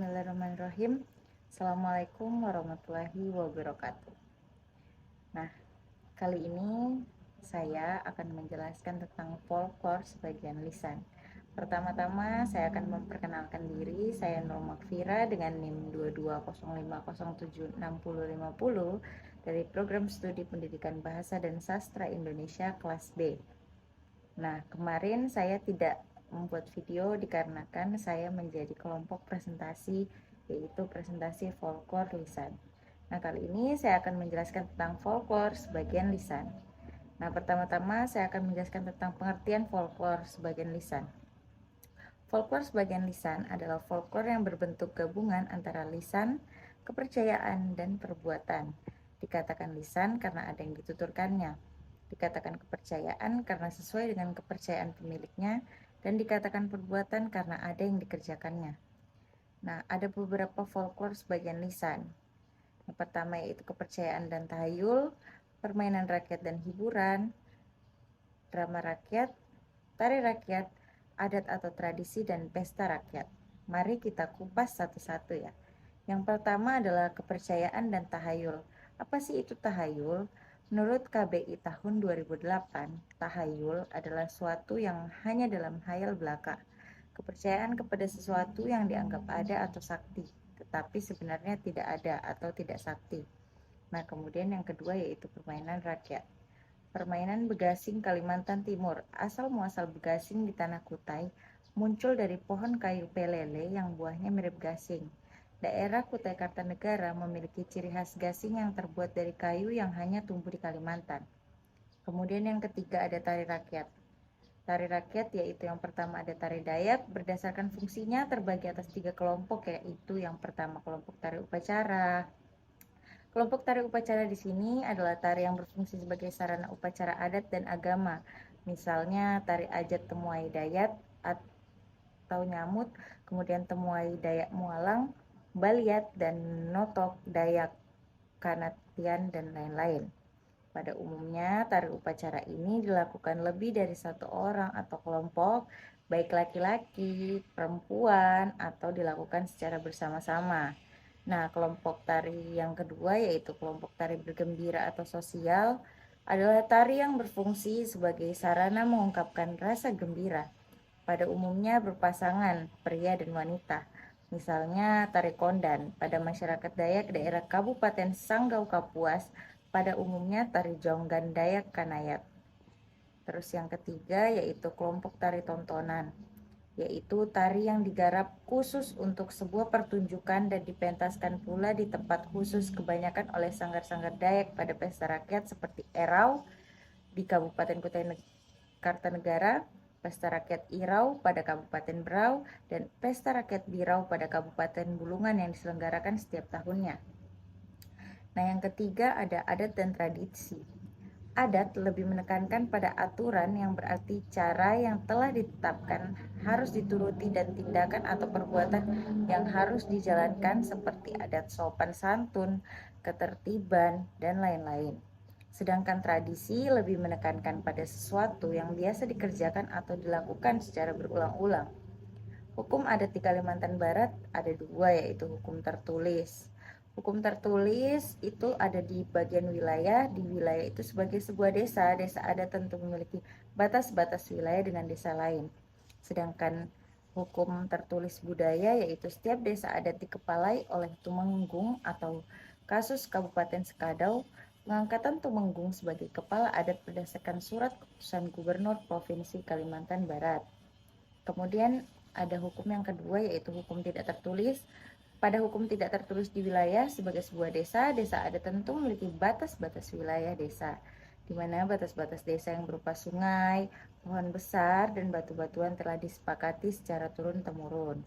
Bismillahirrahmanirrahim. Assalamualaikum warahmatullahi wabarakatuh. Nah, kali ini saya akan menjelaskan tentang folklore sebagian lisan. Pertama-tama saya akan memperkenalkan diri. Saya Nur Makfira dengan NIM 2205076050 dari Program Studi Pendidikan Bahasa dan Sastra Indonesia kelas B. Nah, kemarin saya tidak membuat video dikarenakan saya menjadi kelompok presentasi, yaitu presentasi folklore lisan. Nah, kali ini saya akan menjelaskan tentang folklore sebagian lisan. Nah, pertama-tama saya akan menjelaskan tentang pengertian folklore sebagian lisan. Folklore sebagian lisan adalah folklore yang berbentuk gabungan antara lisan, kepercayaan, dan perbuatan. Dikatakan lisan karena ada yang dituturkannya. Dikatakan kepercayaan karena sesuai dengan kepercayaan pemiliknya, dan dikatakan perbuatan karena ada yang dikerjakannya. Nah, ada beberapa folklore sebagian lisan. Yang pertama yaitu kepercayaan dan tahayul, permainan rakyat dan hiburan, drama rakyat, tari rakyat, adat atau tradisi, dan pesta rakyat. Mari kita kupas satu-satu ya. Yang pertama adalah kepercayaan dan tahayul. Apa sih itu tahayul? Menurut KBI tahun 2008, tahayul adalah suatu yang hanya dalam hayal belaka. Kepercayaan kepada sesuatu yang dianggap ada atau sakti, tetapi sebenarnya tidak ada atau tidak sakti. Nah, kemudian yang kedua yaitu permainan rakyat. Permainan begasing Kalimantan Timur. Asal muasal begasing di Tanah Kutai muncul dari pohon kayu pelele yang buahnya mirip gasing. Daerah Kutai Kartanegara memiliki ciri khas gasing yang terbuat dari kayu yang hanya tumbuh di Kalimantan. Kemudian yang ketiga ada tari rakyat. Tari rakyat yaitu yang pertama ada tari Dayak, berdasarkan fungsinya terbagi atas 3 kelompok, yaitu yang pertama kelompok tari upacara. Kelompok tari upacara di sini adalah tari yang berfungsi sebagai sarana upacara adat dan agama. Misalnya tari Ajat Temuai Dayak atau Nyamut, kemudian Temuai Dayak Mualang, Baliat, dan Notok Dayak Kanatian, dan lain-lain. Pada umumnya, tari upacara ini dilakukan lebih dari satu orang atau kelompok, baik laki-laki, perempuan, atau dilakukan secara bersama-sama. Nah, kelompok tari yang kedua yaitu kelompok tari bergembira atau sosial adalah tari yang berfungsi sebagai sarana mengungkapkan rasa gembira. Pada umumnya berpasangan pria dan wanita. Misalnya tari kondan pada masyarakat Dayak daerah Kabupaten Sanggau Kapuas, pada umumnya tari jonggan Dayak Kanayat. Terus yang ketiga yaitu kelompok tari tontonan, yaitu tari yang digarap khusus untuk sebuah pertunjukan dan dipentaskan pula di tempat khusus kebanyakan oleh sanggar-sanggar Dayak pada pesta rakyat seperti Erau di Kabupaten Kutai Kartanegara, Pesta Rakyat Irau pada Kabupaten Berau, dan Pesta Rakyat Birau pada Kabupaten Bulungan yang diselenggarakan setiap tahunnya. Nah, yang ketiga ada adat dan tradisi. Adat lebih menekankan pada aturan yang berarti cara yang telah ditetapkan harus dituruti dan tindakan atau perbuatan yang harus dijalankan seperti adat sopan santun, ketertiban, dan lain-lain. Sedangkan tradisi lebih menekankan pada sesuatu yang biasa dikerjakan atau dilakukan secara berulang-ulang. Hukum adat di Kalimantan Barat ada dua, yaitu hukum tertulis. Hukum tertulis itu ada di bagian wilayah. Di wilayah itu sebagai sebuah desa, desa adat tentu memiliki batas-batas wilayah dengan desa lain. Sedangkan hukum tertulis budaya yaitu setiap desa adat dikepalai oleh tumenggung atau kasus Kabupaten Sekadau. Pengangkatan tumenggung sebagai kepala adat berdasarkan surat keputusan Gubernur Provinsi Kalimantan Barat. Kemudian ada hukum yang kedua yaitu hukum tidak tertulis. Pada hukum tidak tertulis di wilayah sebagai sebuah desa, desa adat tentu memiliki batas-batas wilayah desa, di mana batas-batas desa yang berupa sungai, pohon besar, dan batu-batuan telah disepakati secara turun-temurun.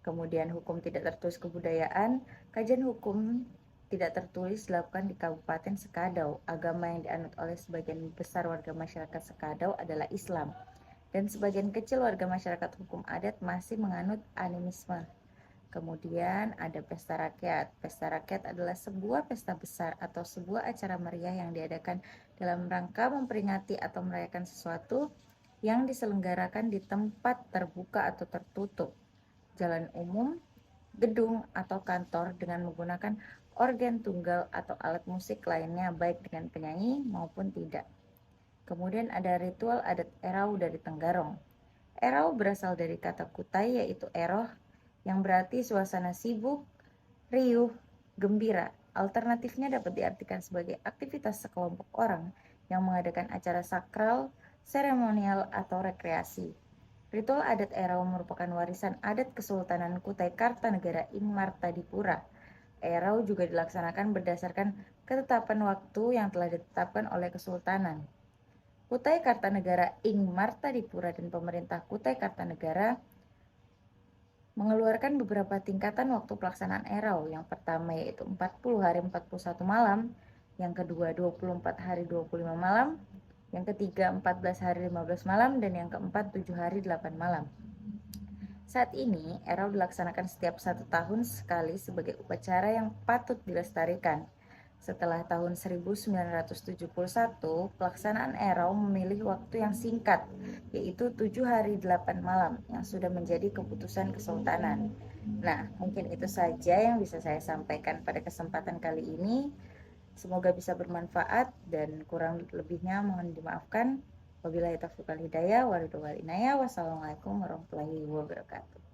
Kemudian hukum tidak tertulis kebudayaan, kajian hukum tidak tertulis dilakukan di Kabupaten Sekadau. Agama yang dianut oleh sebagian besar warga masyarakat Sekadau adalah Islam, dan sebagian kecil warga masyarakat hukum adat masih menganut animisme. Kemudian ada pesta rakyat. Pesta rakyat adalah sebuah pesta besar atau sebuah acara meriah yang diadakan dalam rangka memperingati atau merayakan sesuatu yang diselenggarakan di tempat terbuka atau tertutup, jalan umum, gedung atau kantor dengan menggunakan organ tunggal atau alat musik lainnya baik dengan penyanyi maupun tidak. Kemudian ada ritual adat erau dari Tenggarong. Erau berasal dari kata kutai yaitu eroh yang berarti suasana sibuk, riuh, gembira. Alternatifnya dapat diartikan sebagai aktivitas sekelompok orang yang mengadakan acara sakral, seremonial, atau rekreasi. Ritual adat Erau merupakan warisan adat Kesultanan Kutai Kartanegara ing Martadipura. Erau juga dilaksanakan berdasarkan ketetapan waktu yang telah ditetapkan oleh Kesultanan. Kutai Kartanegara ing Martadipura dan pemerintah Kutai Kartanegara mengeluarkan beberapa tingkatan waktu pelaksanaan Erau. Yang pertama yaitu 40 hari 41 malam, yang kedua 24 hari 25 malam, yang ketiga 14 hari 15 malam, dan yang keempat 7 hari 8 malam. Saat ini, Erau dilaksanakan setiap 1 tahun sekali sebagai upacara yang patut dilestarikan. Setelah tahun 1971, pelaksanaan Erau memilih waktu yang singkat, yaitu 7 hari 8 malam, yang sudah menjadi keputusan Kesultanan. Nah, mungkin itu saja yang bisa saya sampaikan pada kesempatan kali ini. Semoga bisa bermanfaat dan kurang lebihnya mohon dimaafkan. Wabillahi taufiq wal hidayah, wassalamualaikum warahmatullahi wabarakatuh.